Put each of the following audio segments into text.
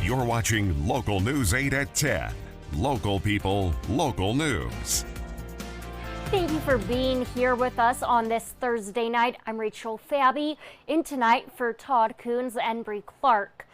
You're watching Local News 8 at 10. Local people, local news. Thank you for being here with us on this Thursday night. I'm Rachel Fabi, in tonight for Todd Coons and Bree Clark.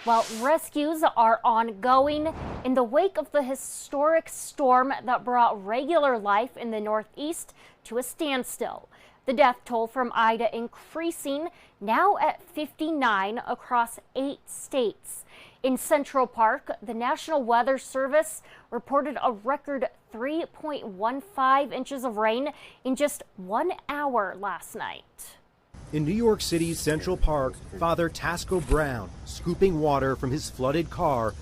Well, rescues are ongoing in the wake of the historic storm that brought regular life in the Northeast to a standstill. The death toll from Ida increasing, now at 59 across 8 states. In Central Park, the National Weather Service reported a record 3.15 inches of rain in just 1 hour last night. In New York City's Central Park, Father Tasco Brown scooping water from his flooded car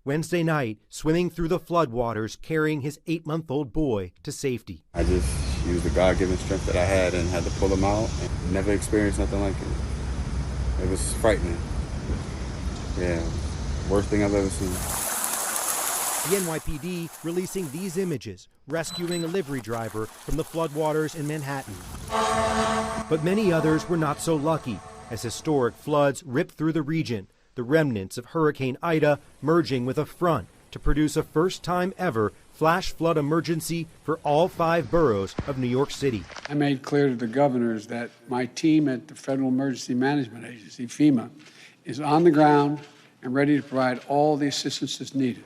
Wednesday night, swimming through the floodwaters, carrying his 8-month-old boy to safety. I just used the God-given strength that I had and had to pull him out. Never experienced nothing like it. It was frightening. Yeah, worst thing I've ever seen. The NYPD releasing these images, rescuing a livery driver from the floodwaters in Manhattan. But many others were not so lucky, as historic floods ripped through the region, the remnants of Hurricane Ida merging with a front to produce a first-time ever flash flood emergency for all 5 boroughs of New York City. I made clear to the governors that my team at the Federal Emergency Management Agency, FEMA, is on the ground and ready to provide all the assistance that's needed.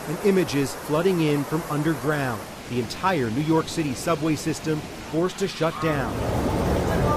And images flooding in from underground, the entire New York City subway system forced to shut down.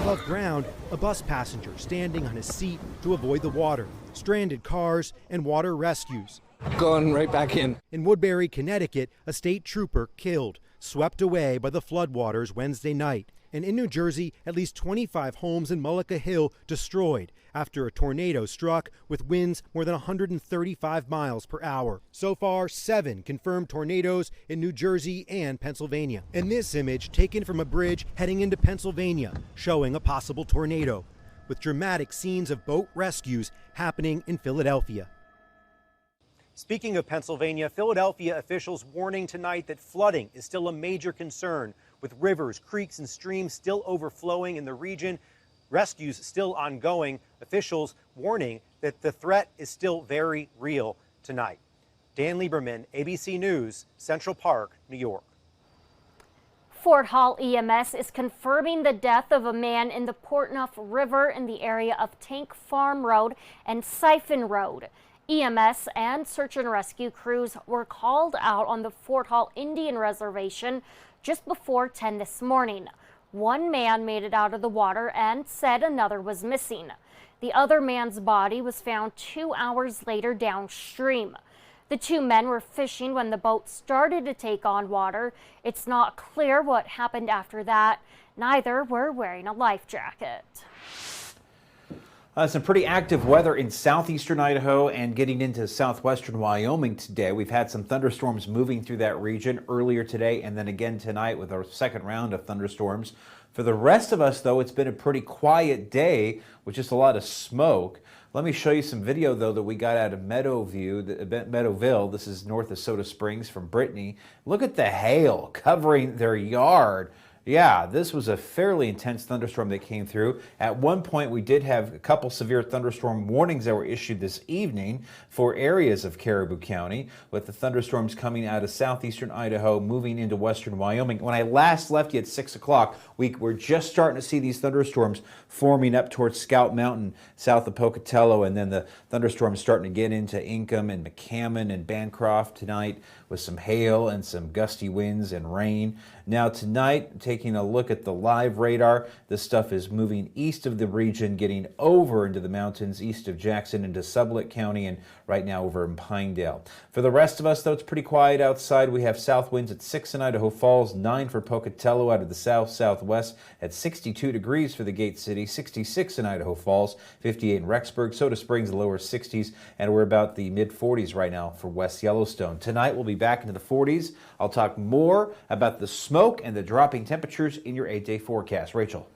Above ground, a bus passenger standing on his seat to avoid the water, stranded cars and water rescues. Going right back in. In Woodbury, Connecticut, a state trooper killed, swept away by the floodwaters Wednesday night. And in New Jersey, at least 25 homes in Mullica Hill destroyed after a tornado struck with winds more than 135 miles per hour. So far, 7 confirmed tornadoes in New Jersey and Pennsylvania. And this image taken from a bridge heading into Pennsylvania, showing a possible tornado, with dramatic scenes of boat rescues happening in Philadelphia. Speaking of Pennsylvania, Philadelphia officials warning tonight that flooding is still a major concern, with rivers, creeks, and streams still overflowing in the region. Rescues still ongoing. Officials warning that the threat is still very real tonight. Dan Lieberman, ABC News, Central Park, New York. Fort Hall EMS is confirming the death of a man in the Portneuf River in the area of Tank Farm Road and Siphon Road. EMS and search and rescue crews were called out on the Fort Hall Indian Reservation just before 10 this morning. One man made it out of the water and said another was missing. The other man's body was found 2 hours later downstream. The 2 men were fishing when the boat started to take on water. It's not clear what happened after that. Neither were wearing a life jacket. Some pretty active weather in southeastern Idaho and getting into southwestern Wyoming today. We've had some thunderstorms moving through that region earlier today and then again tonight with our second round of thunderstorms. For the rest of us, though, it's been a pretty quiet day with just a lot of smoke. Let me show you some video, though, that we got out of Meadowville. This is north of Soda Springs from Brittany. Look at the hail covering their yard. Yeah, this was a fairly intense thunderstorm that came through. At one point, we did have a couple severe thunderstorm warnings that were issued this evening for areas of Caribou County, with the thunderstorms coming out of southeastern Idaho, moving into western Wyoming. When I last left you at 6 o'clock, we were just starting to see these thunderstorms forming up towards Scout Mountain, south of Pocatello, and then the thunderstorms starting to get into Ingham and McCammon and Bancroft tonight with some hail and some gusty winds and rain. Now tonight, taking a look at the live radar, this stuff is moving east of the region, getting over into the mountains east of Jackson into Sublette County, and right now over in Pinedale. For the rest of us, though, it's pretty quiet outside. We have south winds at 6 in Idaho Falls, 9 for Pocatello out of the south-southwest at 62 degrees for the Gate City, 66 in Idaho Falls, 58 in Rexburg, Soda Springs, the lower 60s, and we're about the mid-40s right now for West Yellowstone. Tonight, we'll be back into the 40s. I'll talk more about the smoke and the dropping temperatures in your 8-day forecast. Rachel.